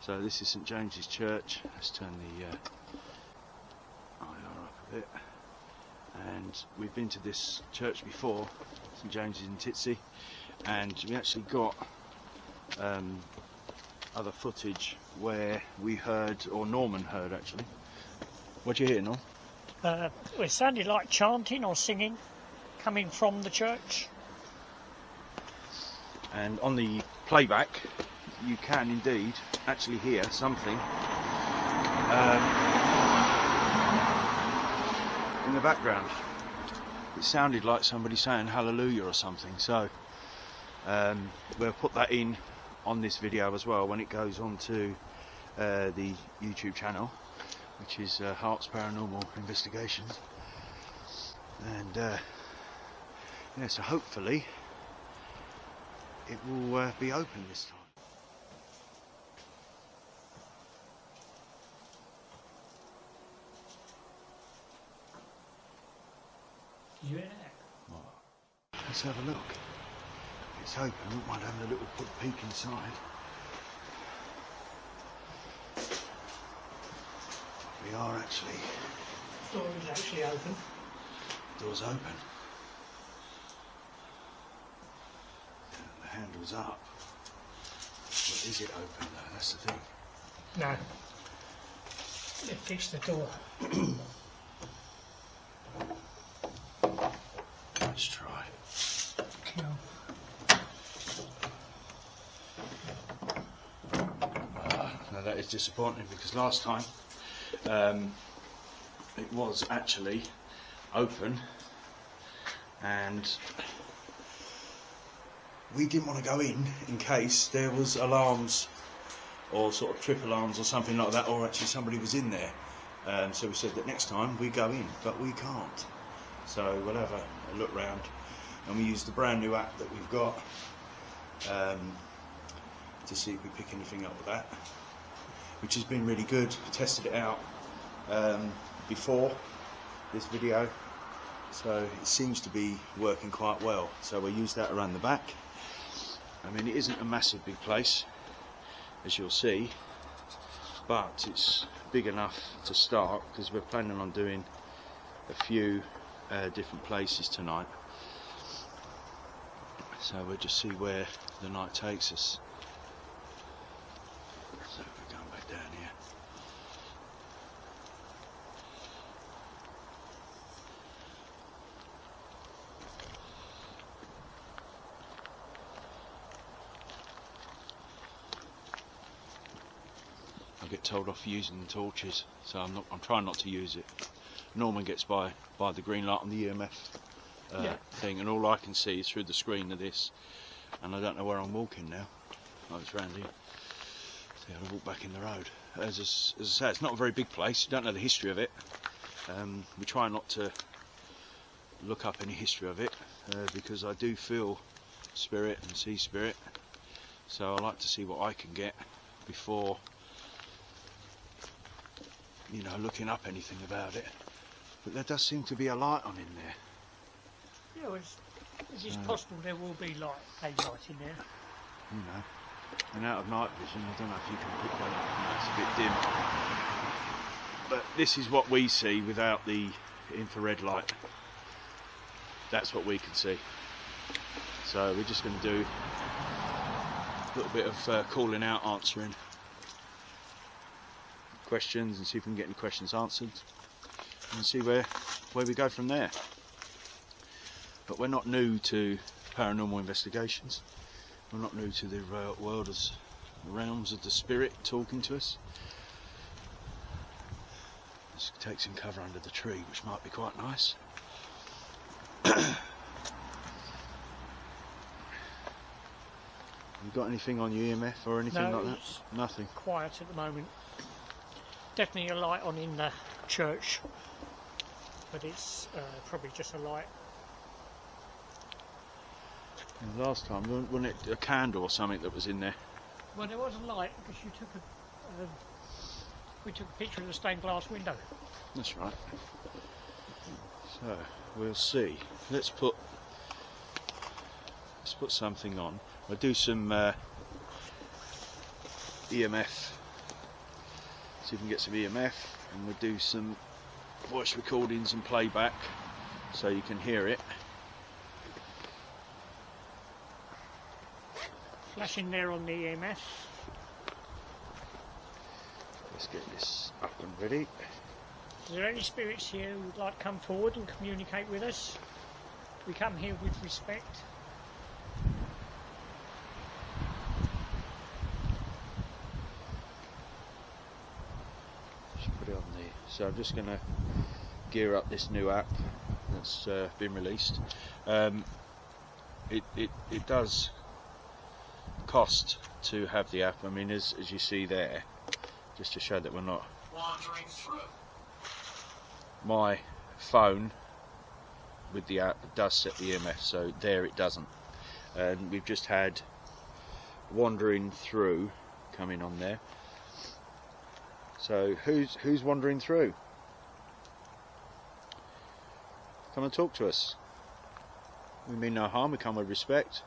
So this is St James's Church. Let's turn the IR up a bit. And we've been to this church before, St James's in Titsey, and we actually got other footage where we heard, or Norman heard actually. What did you hear, Norm? It sounded like chanting or singing coming from the church. And on the playback you can indeed actually hear something in the background. It sounded like somebody saying hallelujah or something, so we'll put that in on this video as well when it goes on to the YouTube channel, which is Hearts Paranormal Investigations. And yeah, so hopefully it will be open this time. You in it? What? Let's have a look. It's open. I wouldn't mind having a little peek inside. We are actually. The door is actually open. Door's open. The handle's up. But is it open though? That's the thing. No. They fixed the door. Let's try. Now that is disappointing because last time it was actually open and we didn't want to go in case there was alarms or sort of trip alarms or something like that, or actually somebody was in there. So we said that next time we go in, but we can't. So we'll have a look round, and we use the brand new app that we've got to see if we pick anything up with that, which has been really good. Tested it out before this video, so it seems to be working quite well. So we'll use that around the back. I mean, it isn't a massive big place, as you'll see, but it's big enough to start because we're planning on doing a few different places tonight. So we'll just see where the night takes us. So we're going back down here. I get told off for using the torches, so I'm trying not to use it. Norman gets by the green light on the EMF thing, and all I can see is through the screen of this, and I don't know where I'm walking now. I was round here, so I walk back in the road. As I say, it's not a very big place. You don't know the history of it. We try not to look up any history of it because I do feel spirit and see spirit, so I like to see what I can get before, you know, looking up anything about it. But there does seem to be a light on in there. Yeah, well, it is possible there will be a light in there. You know, and out of night vision, I don't know if you can pick that up. It's a bit dim. But this is what we see without the infrared light. That's what we can see. So we're just going to do a little bit of calling out, answering questions, and see if we can get any questions answered, and see where we go from there. But we're not new to paranormal investigations. We're not new to the world as the realms of the spirit talking to us. Let's take some cover under the tree, which might be quite nice. You got anything on your EMF or anything like that? Nothing. Quiet at the moment. Definitely a light on in the church, but it's probably just a light. And last time, wasn't it a candle or something that was in there? Well, there was a light because you took we took a picture of the stained glass window. That's right. So we'll see. Let's put something on. We'll do some EMF See if we can get some EMF, and we'll do some voice recordings and playback so you can hear it. Flashing there on the EMF. Let's get this up and ready. Is there any spirits here who would like to come forward and communicate with us? We come here with respect. Just put it on the. So I'm just going to gear up this new app that's been released. It does cost to have the app. I mean, as you see there, just to show that we're not wandering through. My phone with the app does set the EMF, so there it doesn't. And we've just had wandering through coming on there. So who's wandering through? Come and talk to us. We mean no harm, we come with respect.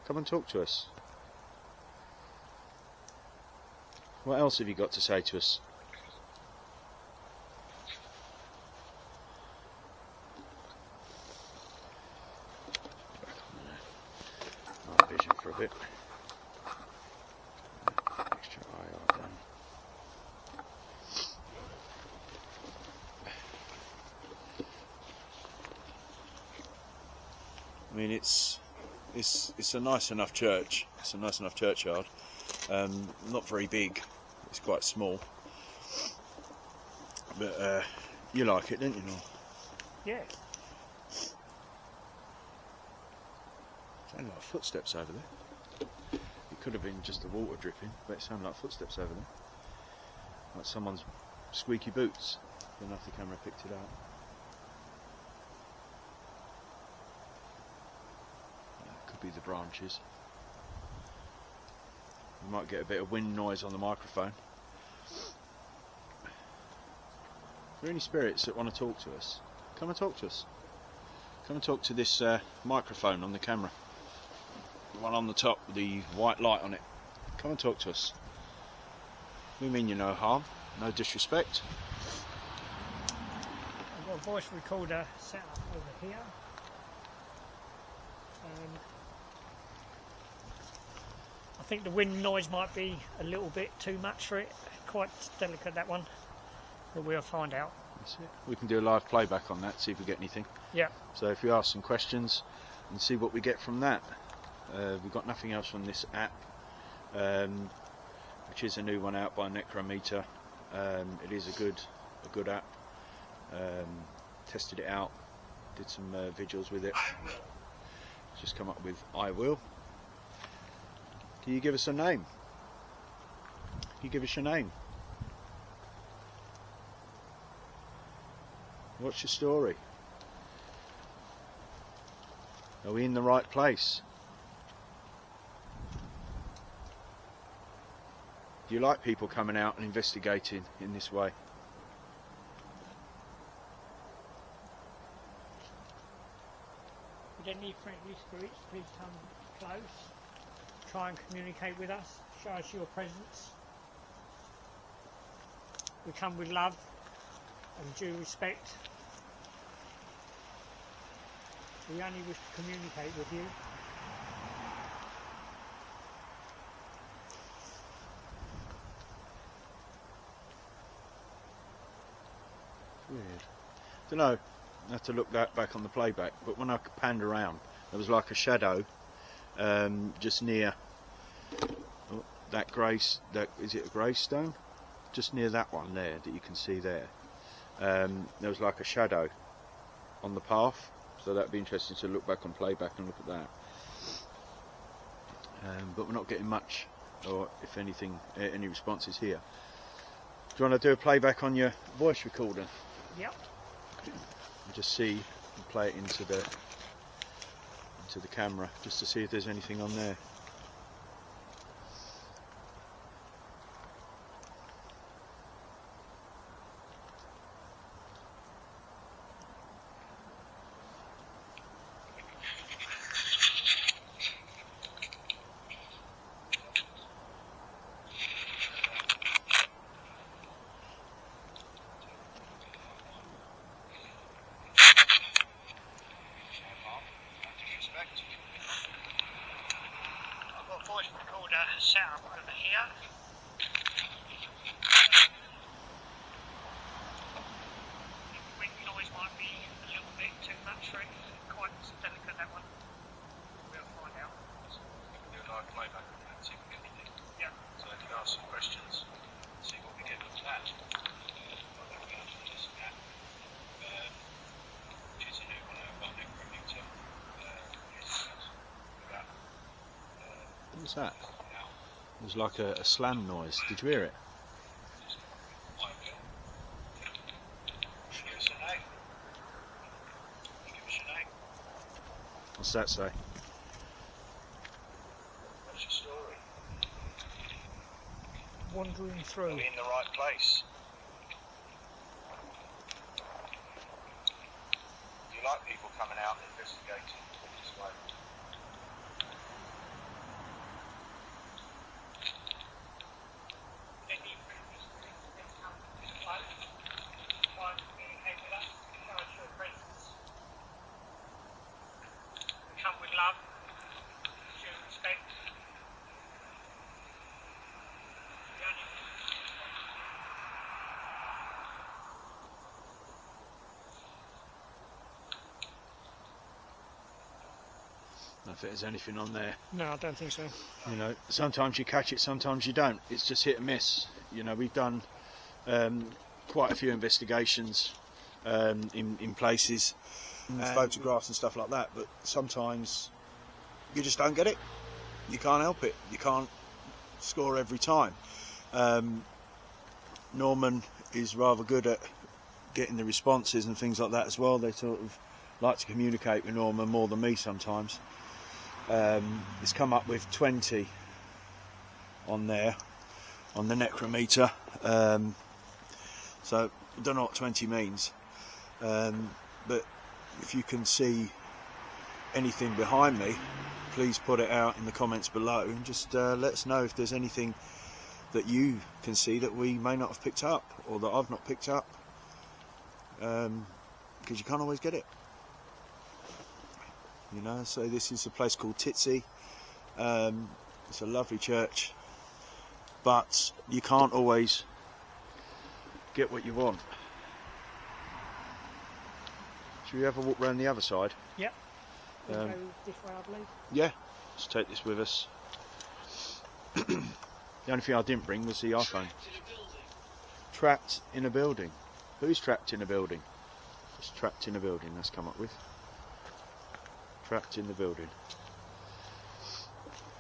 Come and talk to us. What else have you got to say to us? Night vision for a bit. Extra IR done. I mean, it's a nice enough church. It's a nice enough churchyard. Not very big. It's quite small. But you like it, don't you, Noel? Yeah. Sounded like footsteps over there. It could have been just the water dripping, but it sounded like footsteps over there. Like someone's squeaky boots. I don't know if the camera picked it out. Could be the branches. We might get a bit of wind noise on the microphone. Are there any spirits that want to talk to us? Come and talk to us. Come and talk to this microphone on the camera. The one on the top with the white light on it. Come and talk to us. We mean you no harm, no disrespect. I've got a voice recorder set up over here. I think the wind noise might be a little bit too much for it. Quite delicate, that one. But we'll find out. That's it. We can do a live playback on that, see if we get anything. Yeah. So if we ask some questions and see what we get from that. We've got nothing else from this app, which is a new one out by Necrometer. It is a good app. Tested it out, did some visuals with it. Just come up with I will. Can you give us a name? Can you give us your name? What's your story? Are we in the right place? Do you like people coming out and investigating in this way? If you don't need friendly spirits, please come close. Try and communicate with us. Show us your presence. We come with love and due respect. We only wish to communicate with you. Weird. Don't know. I have to look that back on the playback. But when I panned around, there was like a shadow just near that grey. That is it a grey stone? Just near that one there that you can see there. There was like a shadow on the path. So that'd be interesting to look back on playback and look at that. But we're not getting much, or if anything, any responses here. Do you want to do a playback on your voice recorder? Yep. And just see and play it into the camera, just to see if there's anything on there. power over here. The wind noise might be a little bit too much for it. Quite delicate, that one. We'll find out. We can do a live playback and see if we get anything. Yeah. So they can ask some questions, see what we get from that. What was that? It was like a slam noise. Did you hear it? What's that say? What's your story? Wandering through. Are we in the right place? Do you like people coming out and investigating this way? Come with love, share respect. I don't think there's anything on there. No, I don't think so. You know, sometimes you catch it, sometimes you don't. It's just hit and miss. You know, we've done quite a few investigations in places, photographs and stuff like that, but sometimes you just don't get it. You can't help it. You can't score every time. Norman is rather good at getting the responses and things like that as well. They sort of like to communicate with Norman more than me sometimes. It's come up with 20 on there on the necrometer, so I don't know what 20 means, but if you can see anything behind me, please put it out in the comments below and just let us know if there's anything that you can see that we may not have picked up or that I've not picked up, because you can't always get it. You know, so this is a place called Titsey. It's a lovely church, but you can't always get what you want. Should we have a walk round the other side? Yep. We'll go this way, I believe. Yeah, let's take this with us. The only thing I didn't bring was the iPhone. Trapped in a building. Who's trapped in a building? Just trapped in a building, let's come up with. Trapped in the building.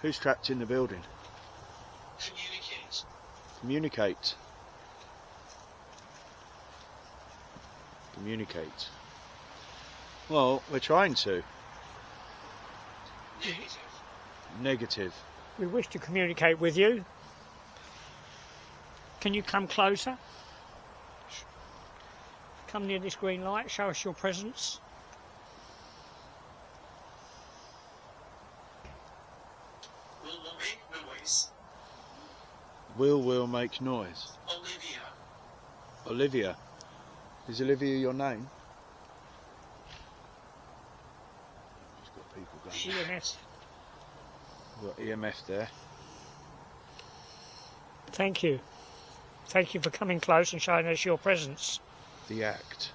Who's trapped in the building? Communicate. Communicate. Communicate. Well, we're trying to. Negative. Negative. We wish to communicate with you. Can you come closer? Come near this green light, show us your presence. Will make noise. Will make noise. Olivia. Olivia. Is Olivia your name? She's got people going. EMS. We've got EMF there. Thank you. Thank you for coming close and showing us your presence. The act.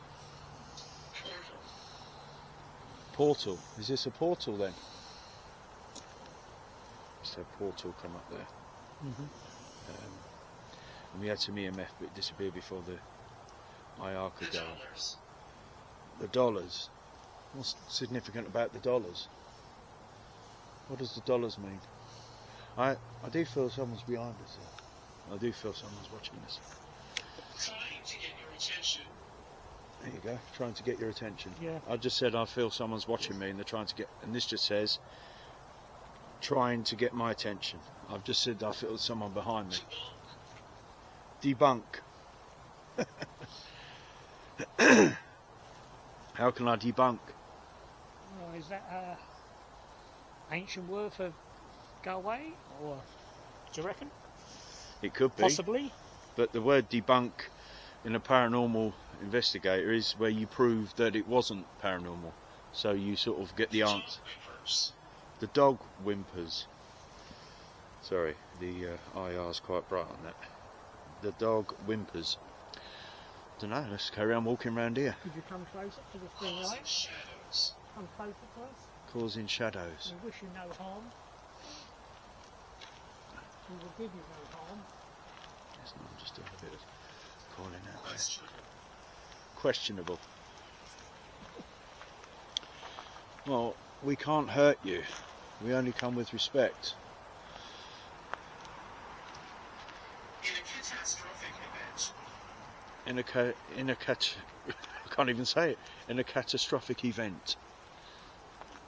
Portal. Is this a portal then? Just a portal come up there. And we had some EMF, but it disappeared before the IR could go. The dollars. What's significant about the dollars? What does the dollars mean? I do feel someone's behind us here. I do feel someone's watching us. Trying to get your attention. There you go, trying to get your attention. Yeah. I just said I feel someone's watching me and they're trying to get, and this just says, trying to get my attention. I've just said I feel someone behind me. Debunk. How can I debunk? Oh, is that an ancient word for go away? Or do you reckon? It could be. Possibly. But the word debunk in a paranormal investigator is where you prove that it wasn't paranormal. So you sort of get the answer. The dog whimpers. Sorry, the IR's quite bright on that. The dog whimpers. Don't know, let's carry on walking around here. Could you come closer to the green light? Come closer to us. Causing shadows. We wish you no harm. We will give you no harm. Yes, no, I'm just doing a bit of calling out there. Questionable. Well, we can't hurt you. We only come with respect. In a I can't even say it. In a catastrophic event.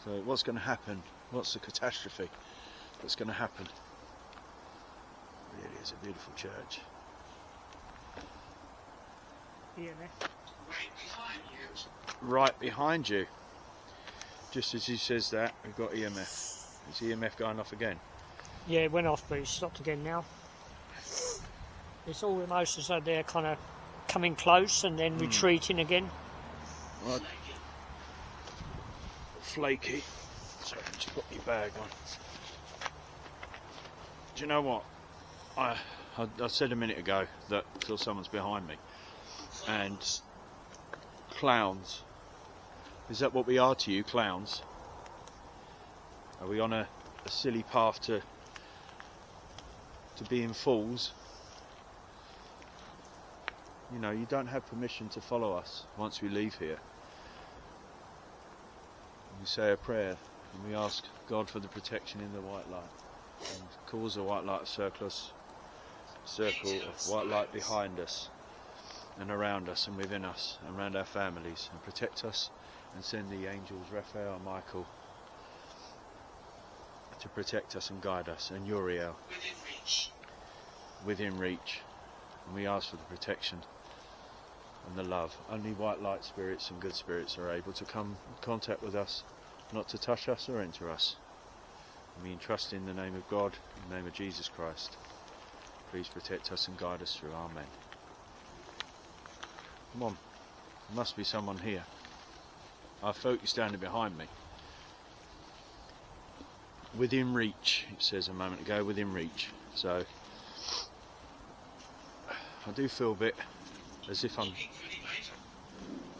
So what's going to happen? What's the catastrophe that's going to happen? It really is a beautiful church. EMF. Right behind you. Just as he says that, we've got EMF. Is EMF going off again? Yeah, it went off, but it's stopped again now. It's almost as though they're kind of coming close and then retreating again. Right. Flaky. So I can just put my bag on. Do you know what? I said a minute ago that till someone's behind me. And clowns. Is that what we are to you, clowns? Are we on a silly path to being fools? You know, you don't have permission to follow us once we leave here. We say a prayer and we ask God for the protection in the white light and cause the white light circle of white light behind us and around us and within us and around our families, and protect us and send the angels Raphael and Michael to protect us and guide us, and Uriel within reach. And we ask for the protection and the love. Only white light spirits and good spirits are able to come in contact with us, not to touch us or enter us. And we entrust in the name of God, in the name of Jesus Christ. Please protect us and guide us through. Amen. Come on, there must be someone here. I felt you standing behind me. Within reach, it says a moment ago, within reach. So I do feel a bit as if I'm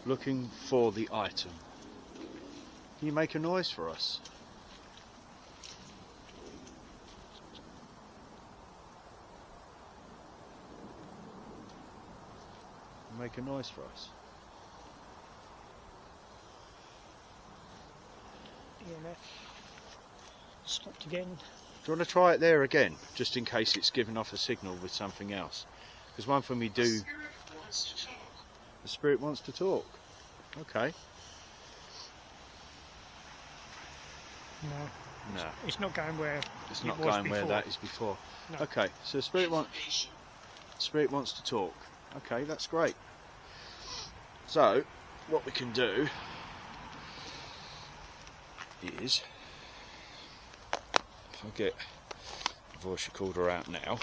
looking for the item. Can you make a noise for us? Make a noise for us. EMF. Stopped again. Do you want to try it there again, just in case it's given off a signal with something else? Because one thing we do... The spirit wants to talk. Okay. No. No. It's not going where It's it not was going before. where that is before. No. Okay, so spirit wants to talk. Okay, that's great. So, what we can do is, if I get the voice recorder out now,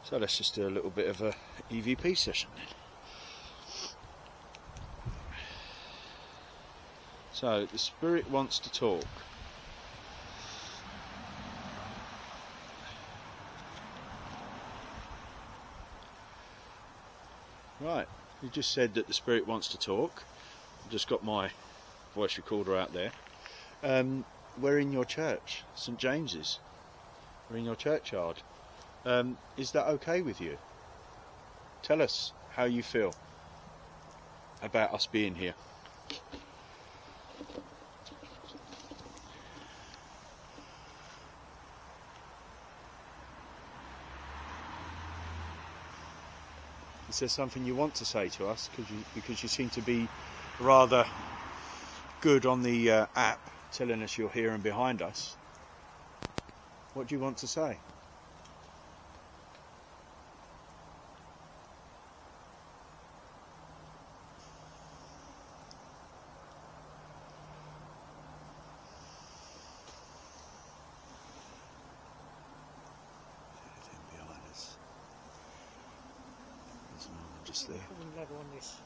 so let's just do a little bit of a EVP session then. So, the spirit wants to talk. Right, you just said that the spirit wants to talk. I've just got my voice recorder out there. We're in your church, St James's. We're in your churchyard. Is that okay with you? Tell us how you feel about us being here. Is there something you want to say to us? Because you seem to be rather good on the app, telling us you're here and behind us. What do you want to say? Just there. Pulling level on this.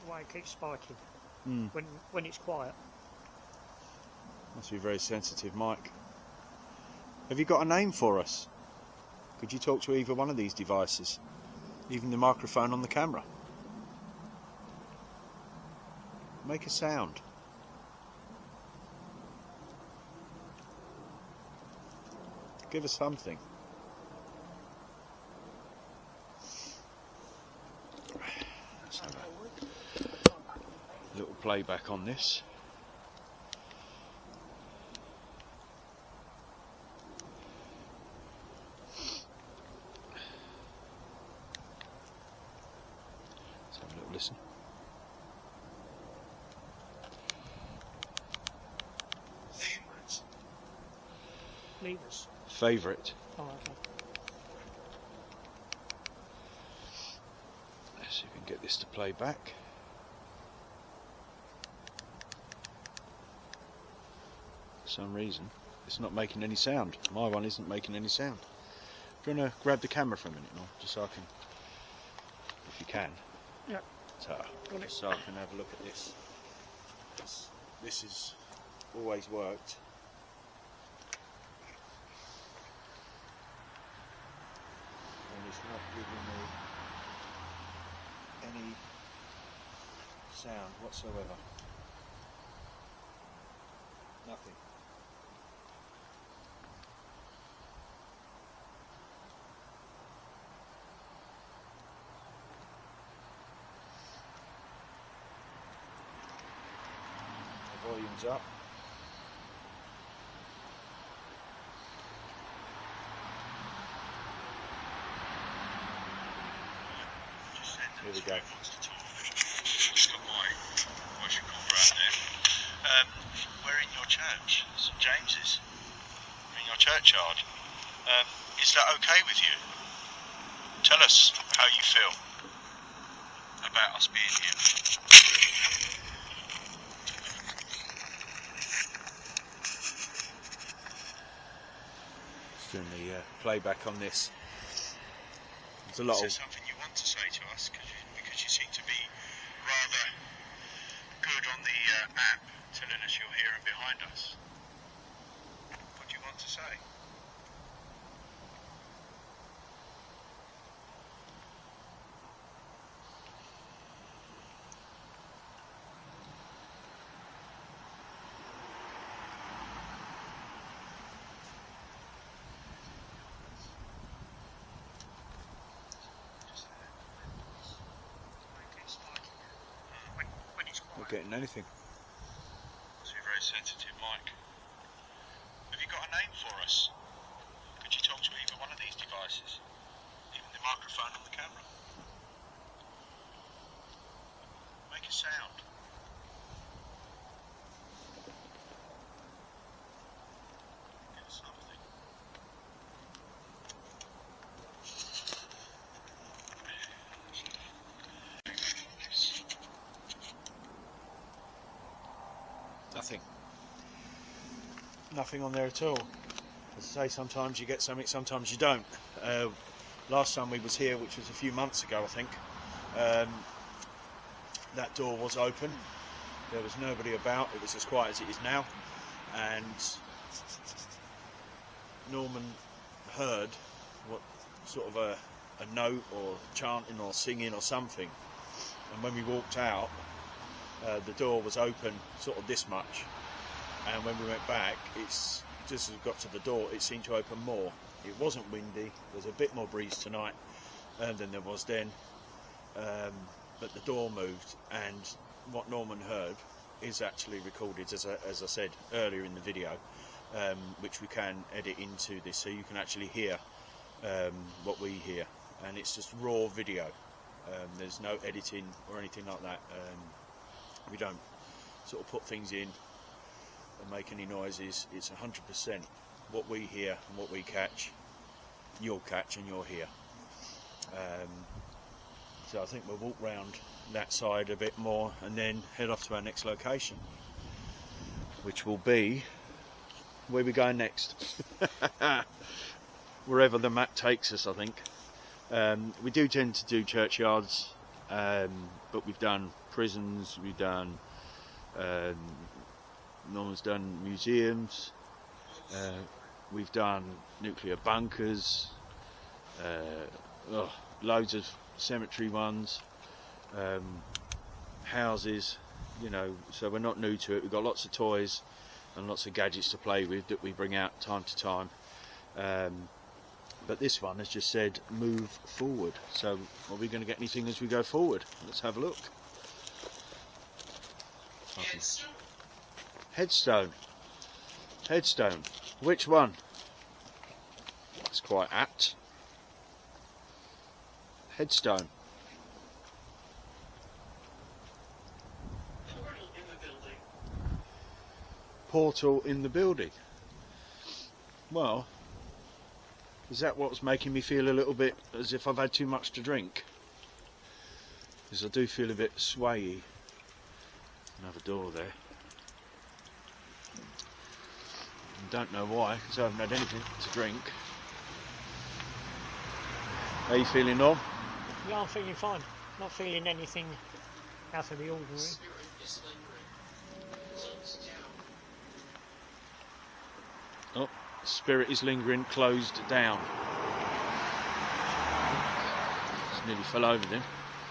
The way it keeps spiking. when it's quiet. Must be very sensitive, Mike. Have you got a name for us? Could you talk to either one of these devices? Even the microphone on the camera. Make a sound. Give us something. Let's have a little playback on this. Let's have a little listen. Levers. Favourite. Oh, okay. Let's see if we can get this to play back. For some reason, it's not making any sound. My one isn't making any sound. Do you want to grab the camera for a minute, Noel? Just so I can, if you can. Yeah. So I can have a look at this. This has always worked. And it's not giving me any sound whatsoever. Nothing. The volume's up. Here we go. Just got my voice recorder out there. We're in your church, St James's. We're in your churchyard. Is that okay with you? Tell us how you feel about us being here. Just doing the playback on this. There's a lot Is there of something you want to say to us? Because you seem to be rather good on the app, telling us you're here and behind us. What do you want to say? not getting anything. Must be very sensitive, Mike. Have you got a name for us? Could you talk to either one of these devices? Even the microphone on the camera. Make a sound. Give us something. Nothing. Nothing on there at all. As I say, sometimes you get something, sometimes you don't. Last time we was here, which was a few months ago, I think, that door was open. There was nobody about. It was as quiet as it is now. And Norman heard what sort of a note or chanting or singing or something. And when we walked out, the door was open sort of this much, and when we went back, it's just as we got to the door, it seemed to open more. It wasn't windy. There was a bit more breeze tonight than there was then, but the door moved, and what Norman heard is actually recorded, as I said earlier in the video, which we can edit into this, so you can actually hear what we hear, and it's just raw video. There's no editing or anything like that. We don't sort of put things in and make any noises. It's 100% what we hear and what we catch, you'll catch and you'll hear. So I think we'll walk round that side a bit more and then head off to our next location, which will be where we go next. Wherever the map takes us, I think. We do tend to do churchyards, but we've done prisons, we've done Norman's done museums. We've done nuclear bunkers. Loads of cemetery ones. Houses. You know, so we're not new to it. We've got lots of toys and lots of gadgets to play with that we bring out time to time. But this one has just said move forward. So are we going to get anything as we go forward? Let's have a look. Headstone. Headstone. Headstone. Which one? That's quite apt. Headstone. Portal in the building. Portal in the building. Well, is that what's making me feel a little bit as if I've had too much to drink? Because I do feel a bit swayy. Another door there. And don't know why, because I haven't had anything to drink. How are you feeling, Norm? Yeah, I'm feeling fine. Not feeling anything out of the ordinary. Spirit is lingering. Closed down. Oh, spirit is lingering, closed down. Just nearly fell over then.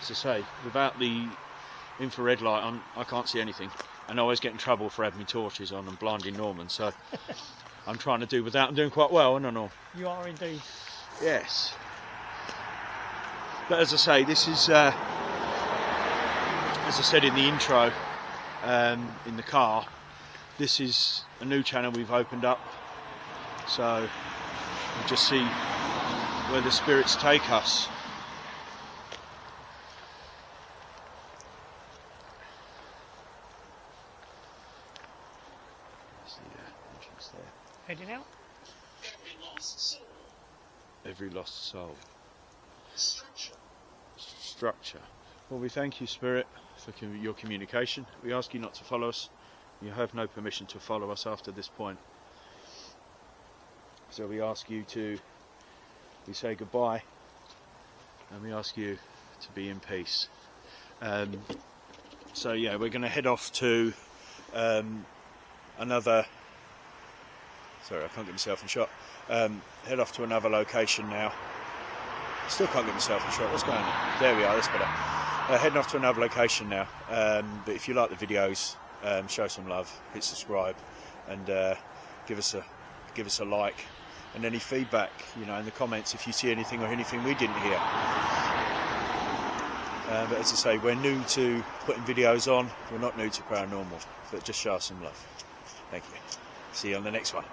As I say, without the infrared light on, I can't see anything. And I always get in trouble for having my torches on and blinding Norman, so I'm trying to do without. I'm doing quite well, aren't I, Norm? You are indeed. Yes. But as I say, this is, as I said in the intro, in the car, this is a new channel we've opened up. So we'll just see where the spirits take us. There's the entrance there. Heading out. Every lost soul. Every lost soul. Structure. Structure. Well, we thank you, Spirit, for your communication. We ask you not to follow us. You have no permission to follow us after this point. So we ask you to, we say goodbye, and we ask you to be in peace. So yeah, we're going to head off to another, sorry, I can't get myself in shot, head off to another location now. Still can't get myself in shot, what's going on? There we are, that's better. Heading off to another location now, but if you like the videos, show some love, hit subscribe, and give us a like, and any feedback, you know, in the comments if you see anything or anything we didn't hear. But as I say, we're new to putting videos on. We're not new to paranormal, but just show us some love. Thank you. See you on the next one.